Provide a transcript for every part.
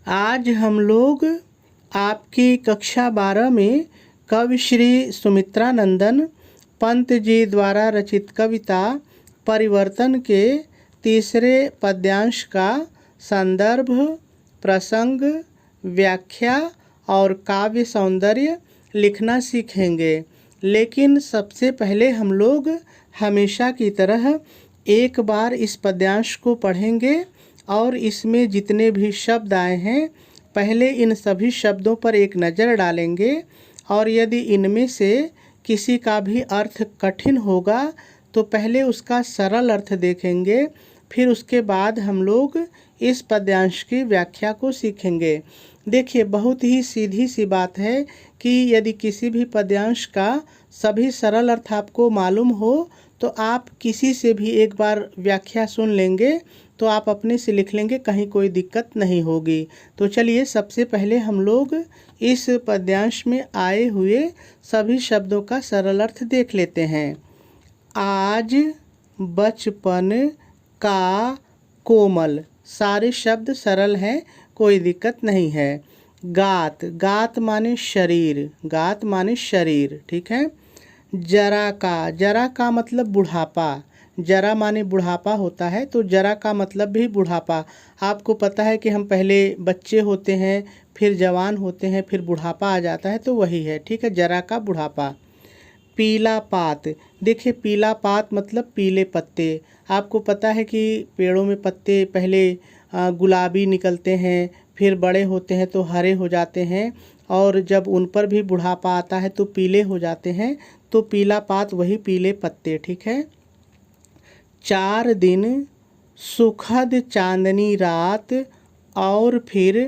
आज हम लोग आपकी कक्षा 12 में कवि श्री सुमित्रा नंदन पंत जी द्वारा रचित कविता परिवर्तन के तीसरे पद्यांश का संदर्भ, प्रसंग, व्याख्या और काव्य सौंदर्य लिखना सीखेंगे। लेकिन सबसे पहले हम लोग हमेशा की तरह एक बार इस पद्यांश को पढ़ेंगे और इसमें जितने भी शब्द आए हैं पहले इन सभी शब्दों पर एक नज़र डालेंगे और यदि इनमें से किसी का भी अर्थ कठिन होगा तो पहले उसका सरल अर्थ देखेंगे, फिर उसके बाद हम लोग इस पद्यांश की व्याख्या को सीखेंगे। देखिए, बहुत ही सीधी सी बात है कि यदि किसी भी पद्यांश का सभी सरल अर्थ आपको मालूम हो तो आप किसी से भी एक बार व्याख्या सुन लेंगे तो आप अपने से लिख लेंगे, कहीं कोई दिक्कत नहीं होगी। तो चलिए सबसे पहले हम लोग इस पद्यांश में आए हुए सभी शब्दों का सरल अर्थ देख लेते हैं। आज, बचपन, का, कोमल, सारे शब्द सरल हैं, कोई दिक्कत नहीं है। गात, गात माने शरीर, गात माने शरीर, ठीक है। जरा का मतलब बुढ़ापा, जरा माने बुढ़ापा होता है, तो जरा का मतलब भी बुढ़ापा। आपको पता है कि हम पहले बच्चे होते हैं, फिर जवान होते हैं, फिर बुढ़ापा आ जाता है, तो वही है, ठीक है, जरा का बुढ़ापा। पीला पात, देखिए पीला पात मतलब पीले पत्ते। आपको पता है कि पेड़ों में पत्ते पहले गुलाबी निकलते हैं, फिर बड़े होते हैं तो हरे हो जाते हैं और जब उन पर भी बुढ़ापा आता है तो पीले हो जाते हैं, तो पीला पात वही पीले पत्ते, ठीक है। 4 दिन, सुखद चांदनी रात और फिर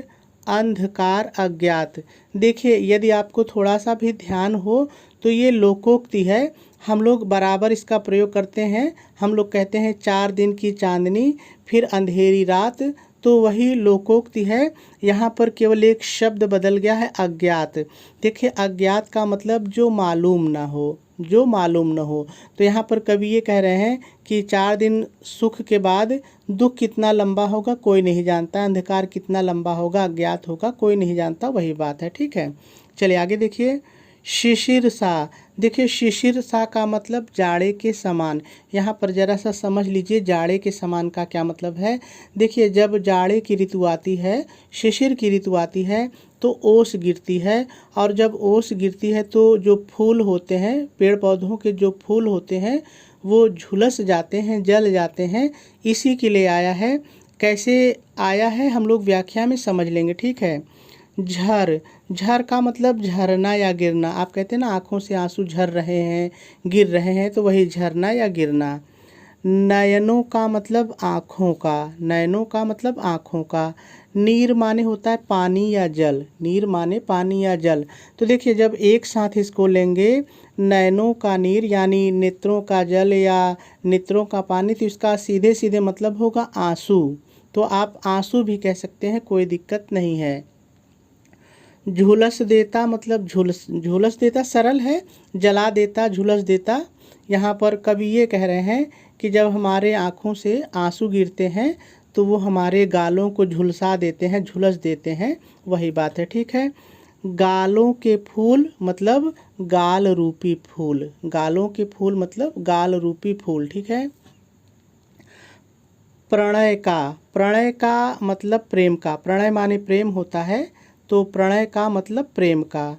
अंधकार अज्ञात। देखिए, यदि आपको थोड़ा सा भी ध्यान हो तो ये लोकोक्ति है, हम लोग बराबर इसका प्रयोग करते हैं। हम लोग कहते हैं 4 दिन की चांदनी फिर अंधेरी रात, तो वही लोकोक्ति है। यहाँ पर केवल एक शब्द बदल गया है, अज्ञात। देखिए, अज्ञात का मतलब जो मालूम ना हो, जो मालूम न हो। तो यहाँ पर कवि ये कह रहे हैं कि 4 दिन सुख के बाद दुख कितना लंबा होगा कोई नहीं जानता, अंधकार कितना लंबा होगा अज्ञात होगा कोई नहीं जानता, वही बात है, ठीक है। चलिए आगे देखिए। शिशिर सा, देखिए शिशिर सा का मतलब जाड़े के समान। यहाँ पर जरा सा समझ लीजिए जाड़े के समान का क्या मतलब है। देखिए, जब जाड़े की ऋतु आती है, शिशिर की ऋतु आती है तो ओस गिरती है, और जब ओस गिरती है तो जो फूल होते हैं, पेड़ पौधों के जो फूल होते हैं वो झुलस जाते हैं, जल जाते हैं। इसी के लिए आया है। कैसे आया है हम लोग व्याख्या में समझ लेंगे, ठीक है। झर, झर का मतलब झरना या गिरना। आप कहते हैं ना आँखों से आंसू झर रहे हैं, गिर रहे हैं, तो वही झरना या गिरना। नयनों का मतलब आँखों का, नयनों का मतलब आँखों का। नीर माने होता है पानी या जल, नीर माने पानी या जल। तो देखिए, जब एक साथ इसको लेंगे नयनों का नीर यानी नेत्रों का जल या नेत्रों का पानी, तो इसका सीधे सीधे मतलब होगा आंसू। तो आप आंसू भी कह सकते हैं, कोई दिक्कत नहीं है। झुलस देता मतलब झुलस, झुलस देता सरल है, जला देता, झुलस देता। यहाँ पर कवि ये कह रहे हैं कि जब हमारे आँखों से आंसू गिरते हैं तो वो हमारे गालों को झुलसा देते हैं, झुलस देते हैं, वही बात है, ठीक है। गालों के फूल मतलब गाल रूपी फूल, गालों के फूल मतलब गाल रूपी फूल, ठीक है। प्रणय का मतलब प्रेम का, प्रणय माने प्रेम होता है, तो प्रणय का मतलब प्रेम का।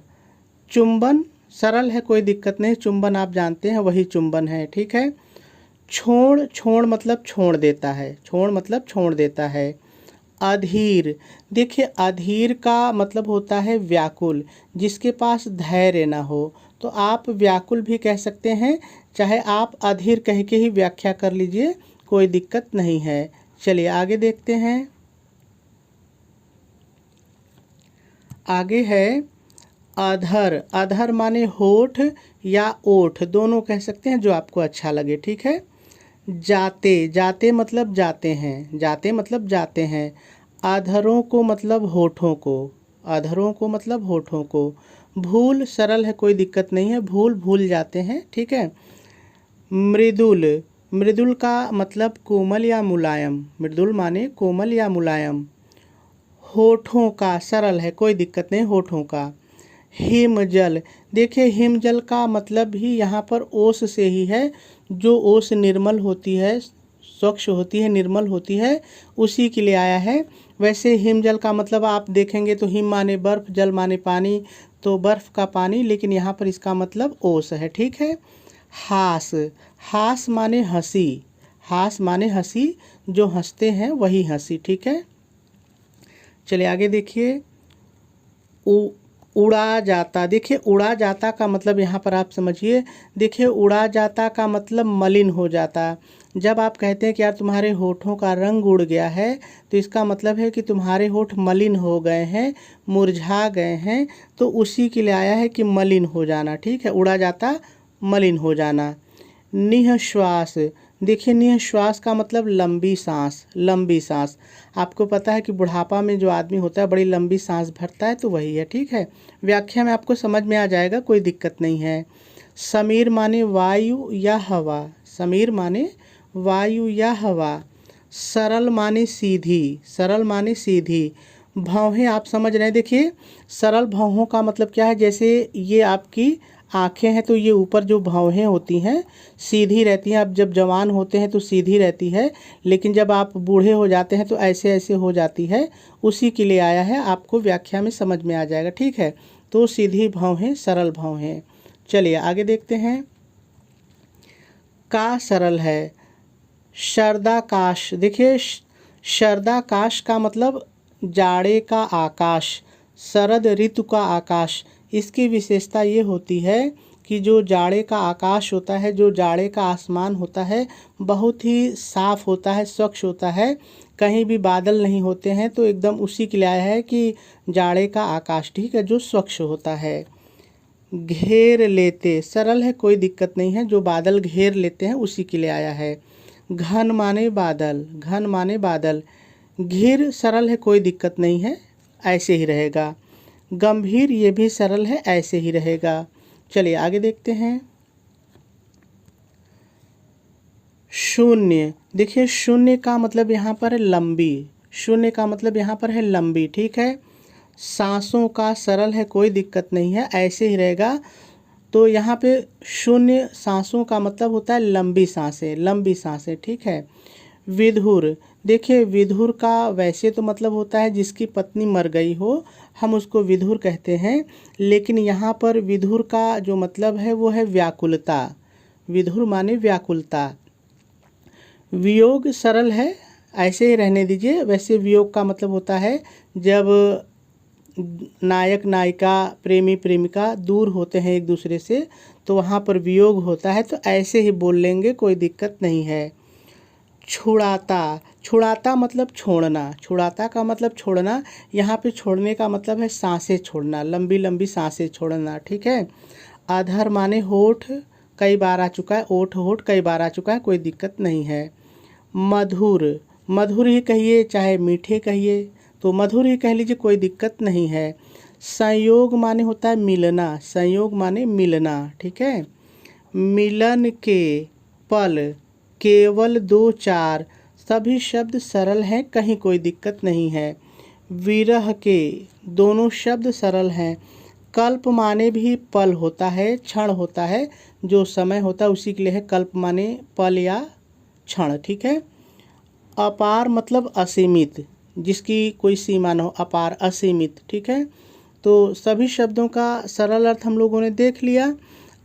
चुंबन सरल है, कोई दिक्कत नहीं, चुंबन आप जानते हैं वही चुंबन है, ठीक है। छोड़, छोड़ मतलब छोड़ देता है, छोड़ मतलब छोड़ देता है। अधीर, देखिए अधीर का मतलब होता है व्याकुल, जिसके पास धैर्य ना हो, तो आप व्याकुल भी कह सकते हैं, चाहे आप अधीर कह के ही व्याख्या कर लीजिए, कोई दिक्कत नहीं है। चलिए आगे देखते हैं। आगे है अधर, अधर माने होठ या ओठ, दोनों कह सकते हैं, जो आपको अच्छा लगे, ठीक है। जाते, जाते मतलब जाते हैं, जाते मतलब जाते हैं। अधरों को मतलब होठों को, अधरों को मतलब होठों को। भूल सरल है, कोई दिक्कत नहीं है, भूल भूल जाते हैं, ठीक है। मृदुल, मृदुल का मतलब कोमल या मुलायम, मृदुल माने कोमल या मुलायम। होठों का सरल है, कोई दिक्कत नहीं, होठों का। हिमजल, देखिए हिमजल का मतलब भी यहाँ पर ओस से ही है, जो ओस निर्मल होती है, स्वच्छ होती है, निर्मल होती है, उसी के लिए आया है। वैसे हिमजल का मतलब आप देखेंगे तो हिम माने बर्फ़, जल माने पानी, तो बर्फ़ का पानी, लेकिन यहाँ पर इसका मतलब ओस है, ठीक है। हास, हास माने हंसी, हास माने हंसी, जो हंसते हैं वही हंसी, ठीक है। चलिए आगे देखिए। उड़ा जाता, देखिए उड़ा जाता का मतलब यहाँ पर आप समझिए, देखिए उड़ा जाता का मतलब मलिन हो जाता। जब आप कहते हैं कि यार तुम्हारे होठों का रंग उड़ गया है, तो इसका मतलब है कि तुम्हारे होठ मलिन हो गए हैं, मुरझा गए हैं, तो उसी के लिए आया है कि मलिन हो जाना, ठीक है। उड़ा जाता मलिन हो जाना। निःश्वास, देखिए निःश्वास का मतलब लंबी सांस, लंबी सांस। आपको पता है कि बुढ़ापा में जो आदमी होता है बड़ी लंबी सांस भरता है, तो वही है, ठीक है। व्याख्या में आपको समझ में आ जाएगा, कोई दिक्कत नहीं है। समीर माने वायु या हवा, समीर माने वायु या हवा। सरल माने सीधी, सरल माने सीधी। भौहें आप समझ रहे हैं, देखिए सरल भौहों का मतलब क्या है, जैसे ये आपकी आँखें हैं तो ये ऊपर जो भौहें होती हैं सीधी रहती हैं। आप जब जवान होते हैं तो सीधी रहती है, लेकिन जब आप बूढ़े हो जाते हैं तो ऐसे ऐसे हो जाती है, उसी के लिए आया है, आपको व्याख्या में समझ में आ जाएगा, ठीक है। तो सीधी भौहें, सरल भौहें। चलिए आगे देखते हैं। का सरल है। शरदाकाश, देखिए शरदाकाश का मतलब जाड़े का आकाश, शरद ऋतु का आकाश। इसकी विशेषता ये होती है कि जो जाड़े का आकाश होता है, जो जाड़े का आसमान होता है, बहुत ही साफ़ होता है, स्वच्छ होता है, कहीं भी बादल नहीं होते हैं, तो एकदम उसी के लिए आया है कि जाड़े का आकाश, ठीक है, जो स्वच्छ होता है। घेर लेते, सरल है, कोई दिक्कत नहीं है, जो बादल घेर लेते हैं उसी के लिए आया है। घन माने बादल, घन माने बादल। घिर सरल है, कोई दिक्कत नहीं है, ऐसे ही रहेगा। गंभीर, ये भी सरल है, ऐसे ही रहेगा। चलिए आगे देखते हैं। शून्य, देखिए शून्य का मतलब यहाँ पर है लंबी, शून्य का मतलब यहाँ पर है लंबी, ठीक है। सांसों का सरल है, कोई दिक्कत नहीं है, ऐसे ही रहेगा। तो यहाँ पे शून्य सांसों का मतलब होता है लंबी सांसें, लंबी सांसें, ठीक है। विधुर, देखिए विधुर का वैसे तो मतलब होता है जिसकी पत्नी मर गई हो, हम उसको विधुर कहते हैं, लेकिन यहाँ पर विधुर का जो मतलब है वो है व्याकुलता, विधुर माने व्याकुलता। वियोग सरल है, ऐसे ही रहने दीजिए। वैसे वियोग का मतलब होता है जब नायक नायिका, प्रेमी प्रेमिका दूर होते हैं एक दूसरे से, तो वहाँ पर वियोग होता है, तो ऐसे ही बोल लेंगे, कोई दिक्कत नहीं है। छुड़ाता, छुड़ाता मतलब छोड़ना, छुड़ाता का मतलब छोड़ना। यहाँ पे छोड़ने का मतलब है सांसें छोड़ना, लंबी लंबी सांसें छोड़ना, ठीक है। अधर माने होठ, कई बार आ चुका है, ओठ होठ कई बार आ चुका है, कोई दिक्कत नहीं है। मधुर, मधुर ही कहिए चाहे मीठे कहिए, तो मधुर ही कह लीजिए, कोई दिक्कत नहीं है। संयोग माने होता है मिलना, संयोग माने मिलना, ठीक है। मिलन के पल, केवल 2 4, सभी शब्द सरल हैं, कहीं कोई दिक्कत नहीं है। विरह के, दोनों शब्द सरल हैं। कल्प माने भी पल होता है, क्षण होता है, जो समय होता है उसी के लिए है कल्प माने पल या क्षण, ठीक है। अपार मतलब असीमित, जिसकी कोई सीमा न हो, अपार असीमित, ठीक है। तो सभी शब्दों का सरल अर्थ हम लोगों ने देख लिया।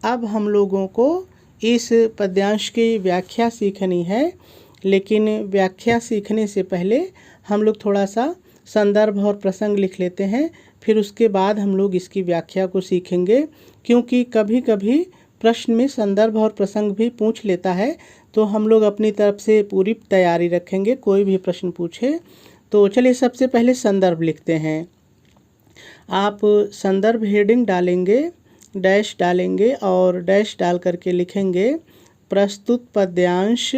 अब हम लोगों को इस पद्यांश की व्याख्या सीखनी है, लेकिन व्याख्या सीखने से पहले हम लोग थोड़ा सा संदर्भ और प्रसंग लिख लेते हैं, फिर उसके बाद हम लोग इसकी व्याख्या को सीखेंगे, क्योंकि कभी कभी प्रश्न में संदर्भ और प्रसंग भी पूछ लेता है, तो हम लोग अपनी तरफ से पूरी तैयारी रखेंगे, कोई भी प्रश्न पूछे। तो चलिए सबसे पहले संदर्भ लिखते हैं। आप संदर्भ हेडिंग डालेंगे, डैश डालेंगे और डैश डाल करके लिखेंगे प्रस्तुत पद्यांश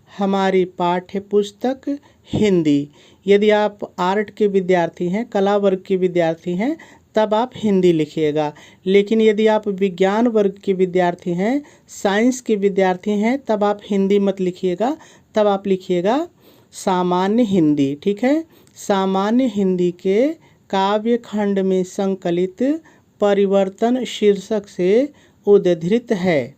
हमारी पाठ्य पुस्तक हिंदी। यदि आप आर्ट के विद्यार्थी हैं, कला वर्ग के विद्यार्थी हैं, तब आप हिंदी लिखिएगा, लेकिन यदि आप विज्ञान वर्ग के विद्यार्थी हैं, साइंस के विद्यार्थी हैं, तब आप हिंदी मत लिखिएगा, तब आप लिखिएगा सामान्य हिंदी, ठीक है। सामान्य हिंदी के काव्य खंड में संकलित परिवर्तन शीर्षक से उद्धृत है।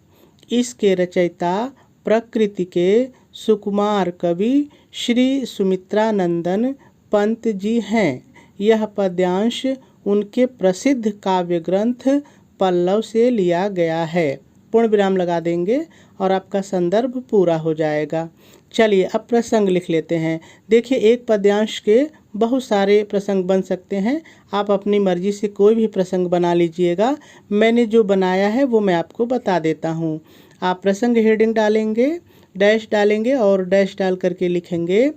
इसके रचयिता प्रकृति के सुकुमार कवि श्री सुमित्रानंदन पंत जी हैं। यह पद्यांश उनके प्रसिद्ध काव्य ग्रंथ पल्लव से लिया गया है। पूर्ण विराम लगा देंगे और आपका संदर्भ पूरा हो जाएगा। चलिए अब प्रसंग लिख लेते हैं। देखिए, एक पद्यांश के बहुत सारे प्रसंग बन सकते हैं। आप अपनी मर्जी से कोई भी प्रसंग बना लीजिएगा। मैंने जो बनाया है वो मैं आपको बता देता हूँ। आप प्रसंग हेडिंग डालेंगे, डैश डालेंगे और डैश डाल करके लिखेंगे,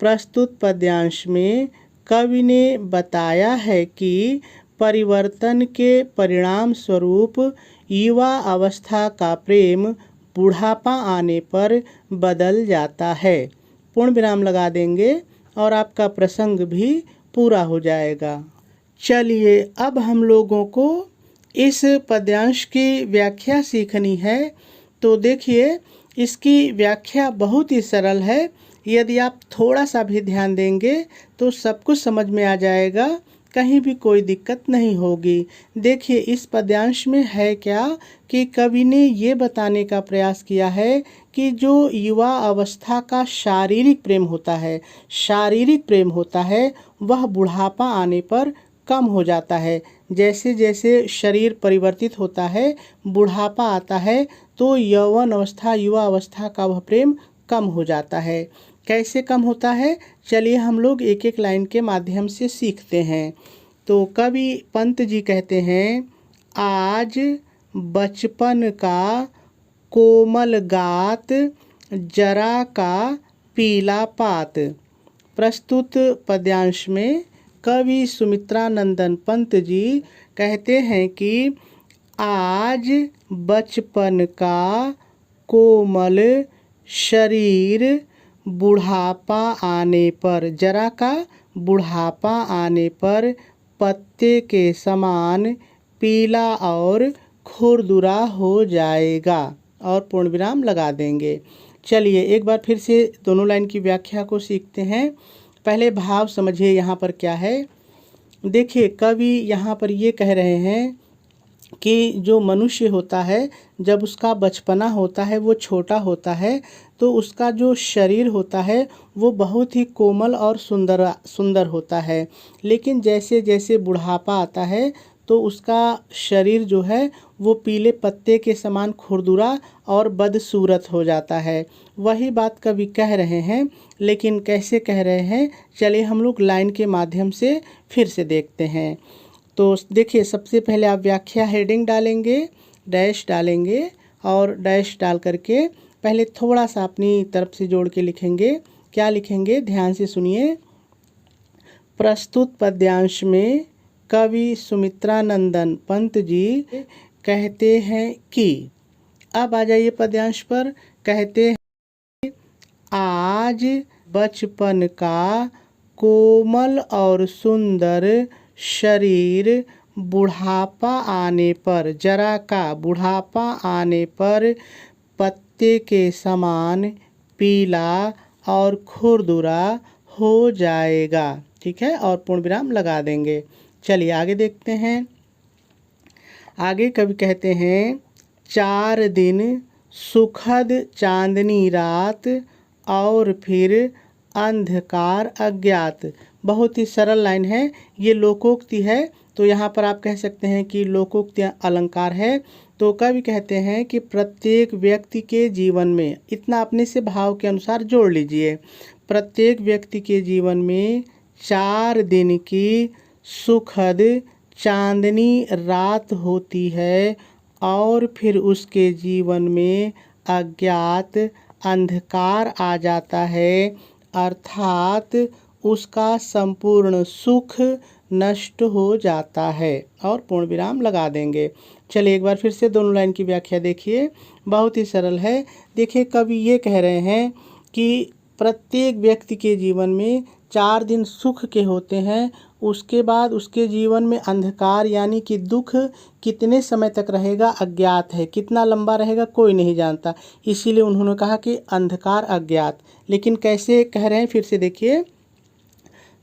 प्रस्तुत पद्यांश में कवि ने बताया है कि परिवर्तन के परिणाम स्वरूप युवा अवस्था का प्रेम बुढ़ापा आने पर बदल जाता है। पूर्ण विराम लगा देंगे और आपका प्रसंग भी पूरा हो जाएगा। चलिए अब हम लोगों को इस पद्यांश की व्याख्या सीखनी है। तो देखिए, इसकी व्याख्या बहुत ही सरल है। यदि आप थोड़ा सा भी ध्यान देंगे तो सब कुछ समझ में आ जाएगा, कहीं भी कोई दिक्कत नहीं होगी। देखिए, इस पद्यांश में है क्या कि कवि ने ये बताने का प्रयास किया है कि जो युवा अवस्था का शारीरिक प्रेम होता है वह बुढ़ापा आने पर कम हो जाता है। जैसे जैसे शरीर परिवर्तित होता है, बुढ़ापा आता है, तो यौवन अवस्था, युवा अवस्था का वह प्रेम कम हो जाता है। कैसे कम होता है, चलिए हम लोग एक एक लाइन के माध्यम से सीखते हैं। तो कवि पंत जी कहते हैं, आज बचपन का कोमल गात, जरा का पीला पात। प्रस्तुत पद्यांश में कवि सुमित्रानंदन पंत जी कहते हैं कि आज बचपन का कोमल शरीर बुढ़ापा आने पर, जरा का बुढ़ापा आने पर पत्ते के समान पीला और खुरदुरा हो जाएगा। और पूर्ण विराम लगा देंगे। चलिए एक बार फिर से दोनों लाइन की व्याख्या को सीखते हैं। पहले भाव समझिए यहाँ पर क्या है। देखिए, कवि यहाँ पर ये कह रहे हैं कि जो मनुष्य होता है, जब उसका बचपना होता है, वो छोटा होता है, तो उसका जो शरीर होता है वो बहुत ही कोमल और सुंदर होता है। लेकिन जैसे जैसे बुढ़ापा आता है तो उसका शरीर जो है वो पीले पत्ते के समान खुरदुरा और बदसूरत हो जाता है। वही बात कवि कह रहे हैं, लेकिन कैसे कह रहे हैं, चलिए हम लोग लाइन के माध्यम से फिर से देखते हैं। तो देखिए, सबसे पहले आप व्याख्या हेडिंग डालेंगे, डैश डालेंगे और डैश डाल करके पहले थोड़ा सा अपनी तरफ से जोड़ के लिखेंगे। क्या लिखेंगे, ध्यान से सुनिए। प्रस्तुत पद्यांश में कवि सुमित्रानंदन पंत जी कहते हैं कि, अब आ जाइए पद्यांश पर। कहते हैं, आज बचपन का कोमल और सुंदर शरीर बुढ़ापा आने पर, जरा का बुढ़ापा आने पर पत्ते के समान पीला और खुरदुरा हो जाएगा। ठीक है, और पूर्ण विराम लगा देंगे। चलिए आगे देखते हैं। आगे कवि कहते हैं, 4 दिन सुखद चांदनी रात और फिर अंधकार अज्ञात। बहुत ही सरल लाइन है, ये लोकोक्ति है, तो यहाँ पर आप कह सकते हैं कि लोकोक्ति अलंकार है। तो कवि कहते हैं कि प्रत्येक व्यक्ति के जीवन में, इतना अपने से भाव के अनुसार जोड़ लीजिए, प्रत्येक व्यक्ति के जीवन में 4 दिन की सुखद चांदनी रात होती है और फिर उसके जीवन में अज्ञात अंधकार आ जाता है, अर्थात उसका संपूर्ण सुख नष्ट हो जाता है। और पूर्ण विराम लगा देंगे। चलिए एक बार फिर से दोनों लाइन की व्याख्या देखिए, बहुत ही सरल है। देखिए, कवि ये कह रहे हैं कि प्रत्येक व्यक्ति के जीवन में 4 दिन सुख के होते हैं, उसके बाद उसके जीवन में अंधकार यानी कि दुख कितने समय तक रहेगा अज्ञात है, कितना लंबा रहेगा कोई नहीं जानता। इसीलिए उन्होंने कहा कि अंधकार अज्ञात। लेकिन कैसे कह रहे हैं, फिर से देखिए।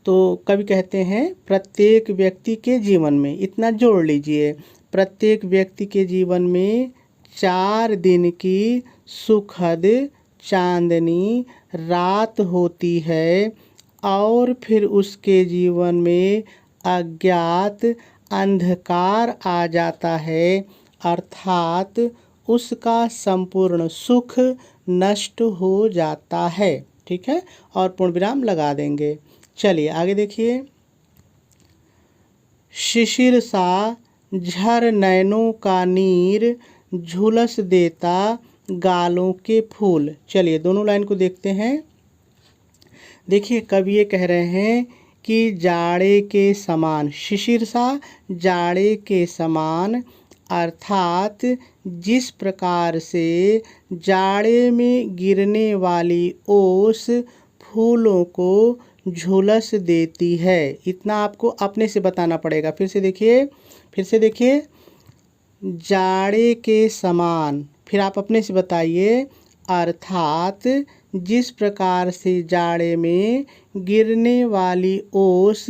तो कवि कहते हैं प्रत्येक व्यक्ति के जीवन में, इतना जोड़ लीजिए, प्रत्येक व्यक्ति के जीवन में 4 दिन की सुखद चांदनी रात होती है और फिर उसके जीवन में अज्ञात अंधकार आ जाता है, अर्थात उसका संपूर्ण सुख नष्ट हो जाता है। ठीक है, और पूर्ण विराम लगा देंगे। चलिए आगे देखिए। शिशिर सा झर नैनों का नीर, झुलस देता गालों के फूल। चलिए दोनों लाइन को देखते हैं। देखिए कवि ये कह रहे हैं कि जाड़े के समान, शिशिर सा जाड़े के समान, अर्थात जिस प्रकार से जाड़े में गिरने वाली ओस फूलों को झुलस देती है। इतना आपको अपने से बताना पड़ेगा। फिर से देखिए, जाड़े के समान, फिर आप अपने से बताइए, अर्थात जिस प्रकार से जाड़े में गिरने वाली ओस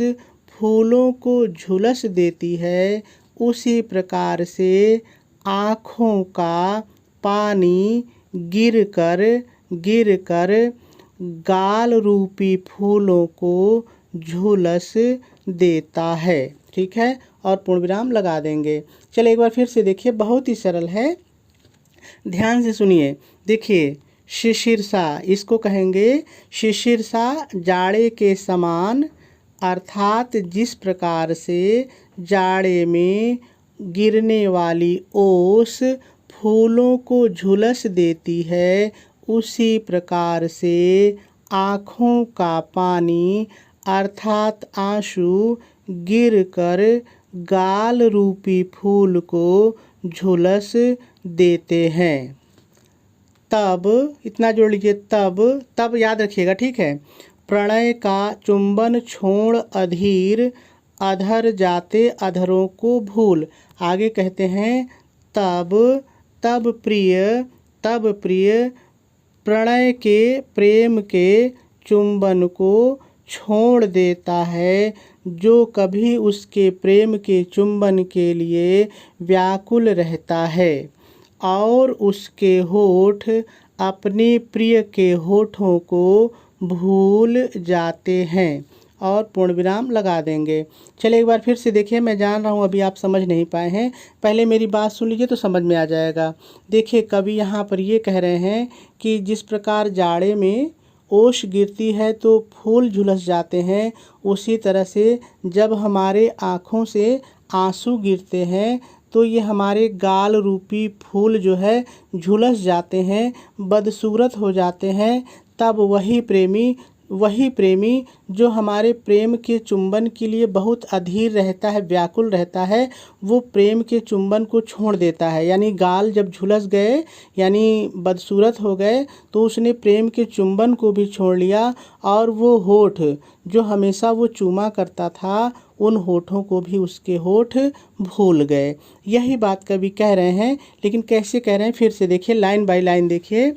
फूलों को झुलस देती है, उसी प्रकार से आँखों का पानी गिर कर गाल रूपी फूलों को झुलस देता है। ठीक है, और पूर्ण विराम लगा देंगे। चलिए एक बार फिर से देखिए, बहुत ही सरल है, ध्यान से सुनिए। देखिए शिशिरसा, इसको कहेंगे शिशिरसा जाड़े के समान, अर्थात जिस प्रकार से जाड़े में गिरने वाली ओस फूलों को झुलस देती है, उसी प्रकार से आँखों का पानी अर्थात आंसू गिरकर गाल रूपी फूल को झुलस देते हैं। तब, इतना जोड़ लीजिए, तब याद रखिएगा। ठीक है, प्रणय का चुंबन छोड़ अधीर, अधर जाते अधरों को भूल। आगे कहते हैं तब प्रिय प्रणय के प्रेम के चुंबन को छोड़ देता है, जो कभी उसके प्रेम के चुंबन के लिए व्याकुल रहता है, और उसके होठ अपने प्रिय के होठों को भूल जाते हैं। और पूर्ण विराम लगा देंगे। चलिए एक बार फिर से देखिए, मैं जान रहा हूँ अभी आप समझ नहीं पाए हैं, पहले मेरी बात सुन लीजिए तो समझ में आ जाएगा। देखिए कवि यहाँ पर ये कह रहे हैं कि जिस प्रकार जाड़े में ओस गिरती है तो फूल झुलस जाते हैं, उसी तरह से जब हमारे आँखों से आंसू गिरते हैं तो ये हमारे गाल रूपी फूल जो है झुलस जाते हैं, बदसूरत हो जाते हैं। तब वही प्रेमी जो हमारे प्रेम के चुंबन के लिए बहुत अधीर रहता है, व्याकुल रहता है, वो प्रेम के चुंबन को छोड़ देता है। यानी गाल जब झुलस गए, यानी बदसूरत हो गए, तो उसने प्रेम के चुंबन को भी छोड़ लिया, और वो होठ जो हमेशा वो चूमा करता था, उन होठों को भी उसके होठ भूल गए। यही बात कवि कह रहे हैं, लेकिन कैसे कह रहे हैं फिर से देखिए, लाइन बाय लाइन देखिए।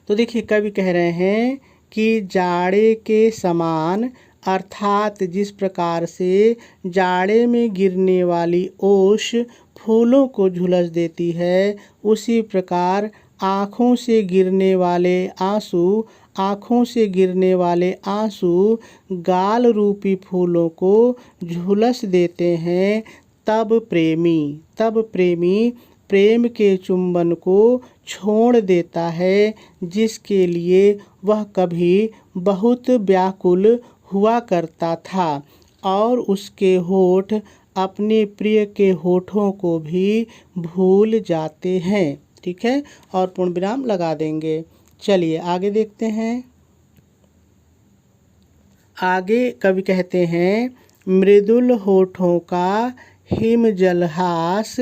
तो देखिए कवि कह रहे हैं कि जाड़े के समान, अर्थात जिस प्रकार से जाड़े में गिरने वाली ओस फूलों को झुलस देती है, उसी प्रकार आँखों से गिरने वाले आंसू गाल रूपी फूलों को झुलस देते हैं। तब प्रेमी प्रेम के चुंबन को छोड़ देता है, जिसके लिए वह कभी बहुत व्याकुल हुआ करता था, और उसके होठ अपने प्रिय के होठों को भी भूल जाते हैं। ठीक है, और पूर्ण विराम लगा देंगे। चलिए आगे देखते हैं। आगे कवि कहते हैं, मृदुल होठों का हिम जलहास,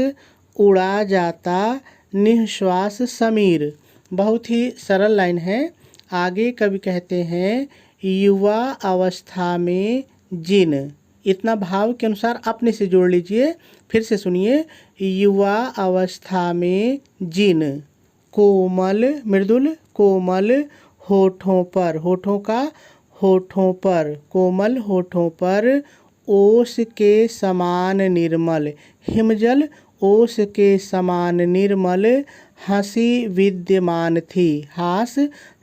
उड़ा जाता निःश्वास समीर। बहुत ही सरल लाइन है। आगे कवि कहते हैं, युवा अवस्था में जिन। इतना भाव के अनुसार अपने से जोड़ लीजिए। फिर से सुनिए, युवा अवस्था में जिन मृदुल कोमल होठों पर, होठों का होठों पर, कोमल होठों पर ओस के समान निर्मल, हिमजल ओस के समान निर्मल हंसी विद्यमान थी,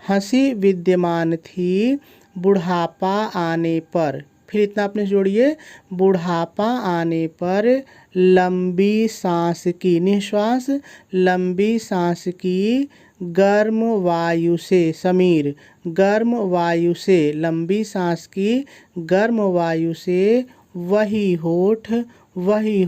हंसी विद्यमान थी बुढ़ापा आने पर। फिर इतना अपने जोड़िए, बुढ़ापा आने पर लंबी सांस की, निश्वास, लंबी सांस की गर्म वायु से, समीर, गर्म वायु से, लंबी सांस की गर्म वायु से वही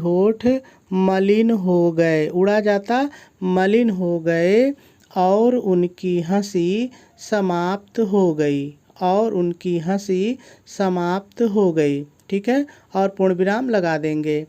होठ मलिन हो गए, उड़ा जाता, मलिन हो गए और उनकी हंसी समाप्त हो गई, और उनकी हंसी समाप्त हो गई। ठीक है, और पूर्ण विराम लगा देंगे।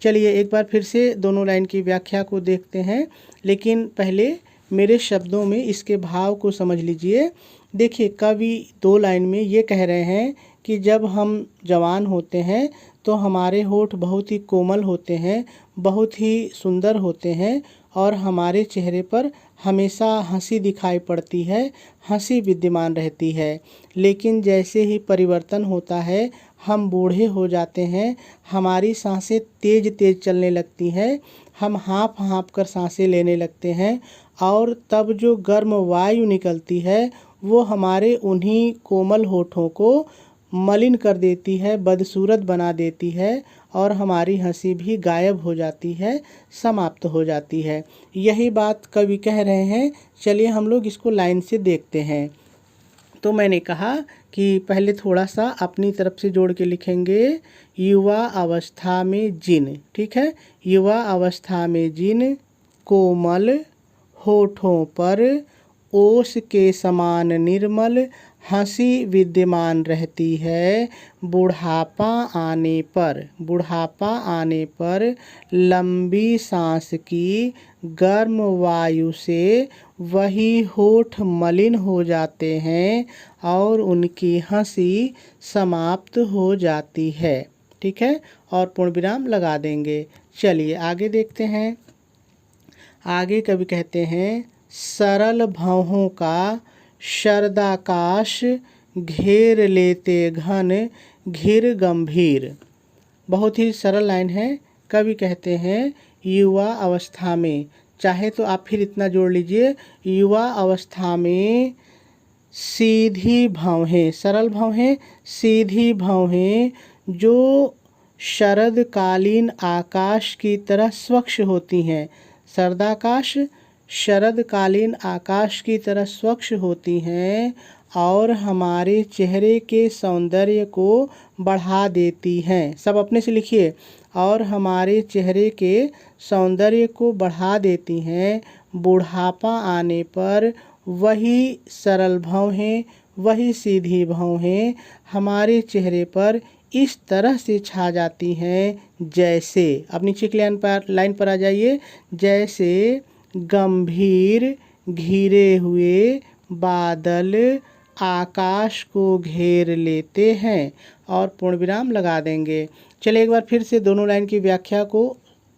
चलिए एक बार फिर से दोनों लाइन की व्याख्या को देखते हैं, लेकिन पहले मेरे शब्दों में इसके भाव को समझ लीजिए। देखिए, कवि 2 लाइन में ये कह रहे हैं कि जब हम जवान होते हैं तो हमारे होठ बहुत ही कोमल होते हैं, बहुत ही सुंदर होते हैं और हमारे चेहरे पर हमेशा हंसी दिखाई पड़ती है, हंसी विद्यमान रहती है। लेकिन जैसे ही परिवर्तन होता है, हम बूढ़े हो जाते हैं, हमारी सांसें तेज़ तेज़ चलने लगती हैं, हम हाँफ कर सांसें लेने लगते हैं और तब जो गर्म वायु निकलती है वो हमारे उन्हीं कोमल होठों को मलिन कर देती है, बदसूरत बना देती है और हमारी हंसी भी गायब हो जाती है, समाप्त हो जाती है। यही बात कवि कह रहे हैं। चलिए हम लोग इसको लाइन से देखते हैं। तो मैंने कहा कि पहले थोड़ा सा अपनी तरफ से जोड़ के लिखेंगे, युवा अवस्था में जिन, ठीक है, युवा अवस्था में जिन कोमल होठों पर ओस के समान निर्मल हंसी विद्यमान रहती है, बुढ़ापा आने पर लंबी सांस की गर्म वायु से वही होठ मलिन हो जाते हैं और उनकी हंसी समाप्त हो जाती है। ठीक है, और पूर्ण विराम लगा देंगे। चलिए आगे देखते हैं। आगे कवि कहते हैं, सरल भौहों का शरदाकाश घेर लेते घन घिर गंभीर। बहुत ही सरल लाइन है। कवि कहते हैं युवा अवस्था में, चाहे तो आप फिर इतना जोड़ लीजिए, युवा अवस्था में सीधी भौहें, सरल भौहें, सीधी भौहें जो शरदकालीन आकाश की तरह स्वच्छ होती हैं, शरदाकाश शरदकालीन आकाश की तरह स्वच्छ होती हैं और हमारे चेहरे के सौंदर्य को बढ़ा देती हैं। सब अपने से लिखिए, और हमारे चेहरे के सौंदर्य को बढ़ा देती हैं। बुढ़ापा आने पर वही सरल भौहें, वही सीधी भौहें हमारे चेहरे पर इस तरह से छा जाती हैं जैसे, अब नीचे की लाइन पर आ जाइए, जैसे गंभीर घिरे हुए बादल आकाश को घेर लेते हैं, और पूर्ण विराम लगा देंगे। चलिए एक बार फिर से दोनों लाइन की व्याख्या को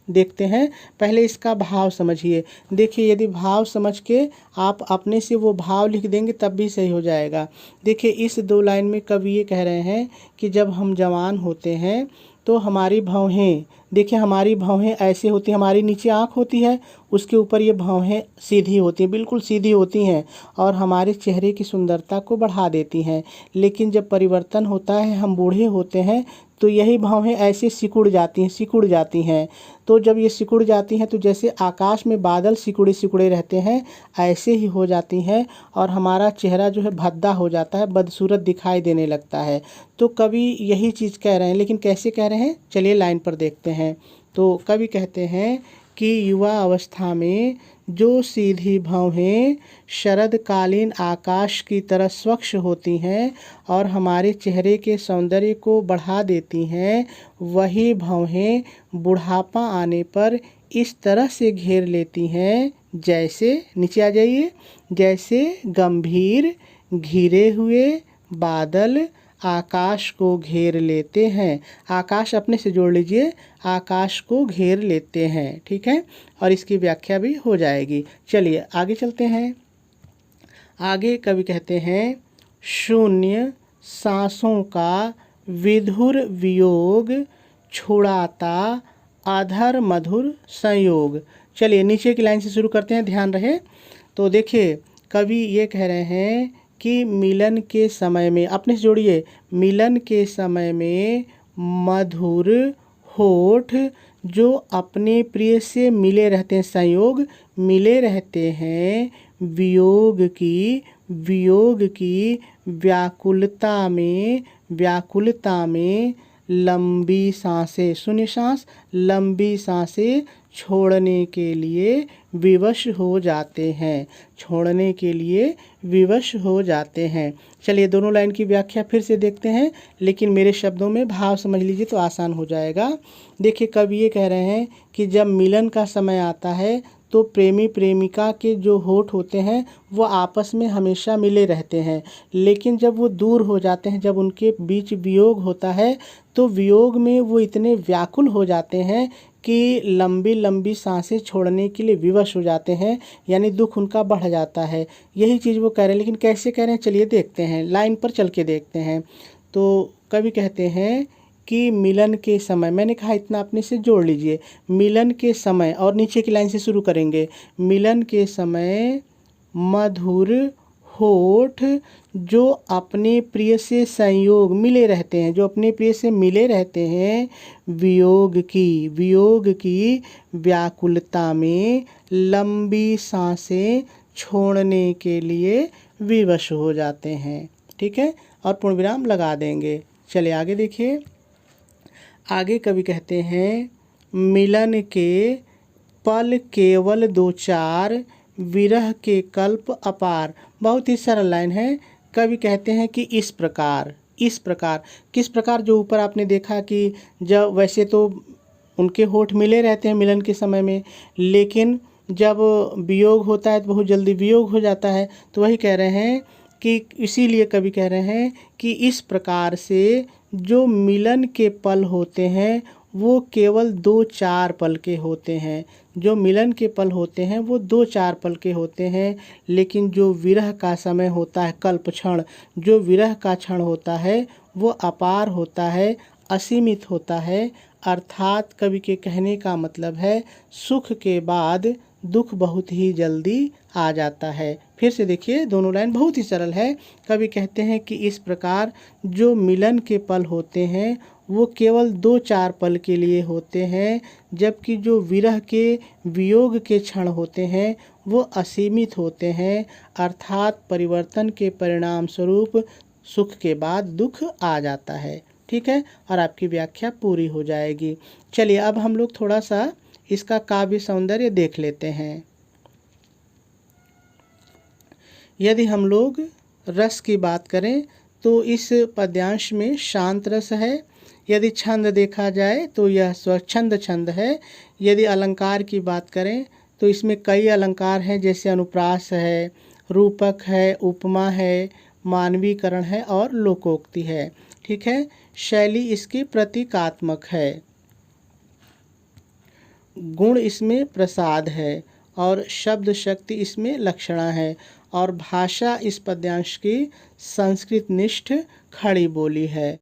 देखते हैं। पहले इसका भाव समझिए। देखिए, यदि भाव समझ के आप अपने से वो भाव लिख देंगे तब भी सही हो जाएगा। देखिए, इस 2 लाइन में कवि ये कह रहे हैं कि जब हम जवान होते हैं तो हमारी भौहें, देखिए हमारी भौहें ऐसे होती हैं, हमारी नीचे आँख होती है, उसके ऊपर ये भौहें सीधी होती हैं, बिल्कुल सीधी होती हैं और हमारे चेहरे की सुंदरता को बढ़ा देती हैं। लेकिन जब परिवर्तन होता है, हम बूढ़े होते हैं, तो यही भौहें ऐसे सिकुड़ जाती हैं। तो जब ये सिकुड़ जाती हैं तो जैसे आकाश में बादल सिकुड़े सिकुड़े रहते हैं, ऐसे ही हो जाती हैं और हमारा चेहरा जो है भद्दा हो जाता है, बदसूरत दिखाई देने लगता है। तो कवि यही चीज़ कह रहे हैं, लेकिन कैसे कह रहे हैं, चलिए लाइन पर देखते हैं। तो कवि कहते हैं कि युवा अवस्था में जो सीधी भौहें शरदकालीन आकाश की तरह स्वच्छ होती हैं और हमारे चेहरे के सौंदर्य को बढ़ा देती हैं, वही भौहें बुढ़ापा आने पर इस तरह से घेर लेती हैं जैसे, नीचे आ जाइए, जैसे गंभीर घिरे हुए बादल आकाश को घेर लेते हैं। आकाश अपने से जोड़ लीजिए, आकाश को घेर लेते हैं। ठीक है, और इसकी व्याख्या भी हो जाएगी। चलिए आगे चलते हैं। आगे कवि कहते हैं, शून्य सांसों का विधुर वियोग, छुड़ाता अधर मधुर संयोग। चलिए नीचे की लाइन से शुरू करते हैं, ध्यान रहे। तो देखिए कवि ये कह रहे हैं कि मिलन के समय में, अपने से जोड़िए, मिलन के समय में मधुर होठ जो अपने प्रिय से मिले रहते हैं, संयोग मिले रहते हैं, वियोग की व्याकुलता में लंबी सांसें, सुनिए सांस, लंबी सांसें छोड़ने के लिए विवश हो जाते हैं, छोड़ने के लिए विवश हो जाते हैं। चलिए दोनों लाइन की व्याख्या फिर से देखते हैं, लेकिन मेरे शब्दों में भाव समझ लीजिए तो आसान हो जाएगा। देखिए कवि ये कह रहे हैं कि जब मिलन का समय आता है तो प्रेमी प्रेमिका के जो होठ होते हैं वो आपस में हमेशा मिले रहते हैं, लेकिन जब वो दूर हो जाते हैं, जब उनके बीच वियोग होता है, तो वियोग में वो इतने व्याकुल हो जाते हैं कि लंबी लंबी सांसें छोड़ने के लिए विवश हो जाते हैं, यानी दुख उनका बढ़ जाता है। यही चीज़ वो कह रहे हैं, लेकिन कैसे कह रहे हैं चलिए देखते हैं, लाइन पर चल के देखते हैं। तो कवि कहते हैं कि मिलन के समय, मैंने कहा इतना अपने से जोड़ लीजिए, मिलन के समय, और नीचे की लाइन से शुरू करेंगे, मिलन के समय मधुर होठ जो अपने प्रिय से संयोग मिले रहते हैं, जो अपने प्रिय से मिले रहते हैं, वियोग की व्याकुलता में लंबी सांसें छोड़ने के लिए विवश हो जाते हैं। ठीक है, और पूर्ण विराम लगा देंगे। चलिए आगे देखिए, आगे कवि कहते हैं मिलन के पल केवल दो चार, विरह के कल्प अपार। बहुत ही सरल लाइन है। कवि कहते हैं कि इस प्रकार किस प्रकार, जो ऊपर आपने देखा कि जब वैसे तो उनके होठ मिले रहते हैं मिलन के समय में, लेकिन जब वियोग होता है तो बहुत जल्दी वियोग हो जाता है। तो वही कह रहे हैं कि इसीलिए कवि कह रहे हैं कि इस प्रकार से जो मिलन के पल होते हैं वो केवल 2-4 पल के होते हैं, जो मिलन के पल होते हैं वो 2-4 पल के होते हैं, लेकिन जो विरह का समय होता है, कल्प क्षण, जो विरह का क्षण होता है वो अपार होता है, असीमित होता है। अर्थात कवि के कहने का मतलब है सुख के बाद दुख बहुत ही जल्दी आ जाता है। फिर से देखिए दोनों लाइन बहुत ही सरल है। कवि कहते हैं कि इस प्रकार जो मिलन के पल होते हैं वो केवल 2-4 पल के लिए होते हैं, जबकि जो विरह के वियोग के क्षण होते हैं वो असीमित होते हैं। अर्थात परिवर्तन के परिणाम स्वरूप सुख के बाद दुख आ जाता है। ठीक है, और आपकी व्याख्या पूरी हो जाएगी। चलिए अब हम लोग थोड़ा सा इसका काव्य सौंदर्य देख लेते हैं। यदि हम लोग रस की बात करें तो इस पद्यांश में शांत रस है। यदि छंद देखा जाए तो यह स्वच्छंद छंद है। यदि अलंकार की बात करें तो इसमें कई अलंकार हैं, जैसे अनुप्रास है, रूपक है, उपमा है, मानवीकरण है और लोकोक्ति है। ठीक है, शैली इसकी प्रतीकात्मक है, गुण इसमें प्रसाद है और शब्द शक्ति इसमें लक्षणा है, और भाषा इस पद्यांश की संस्कृत निष्ठ खड़ी बोली है।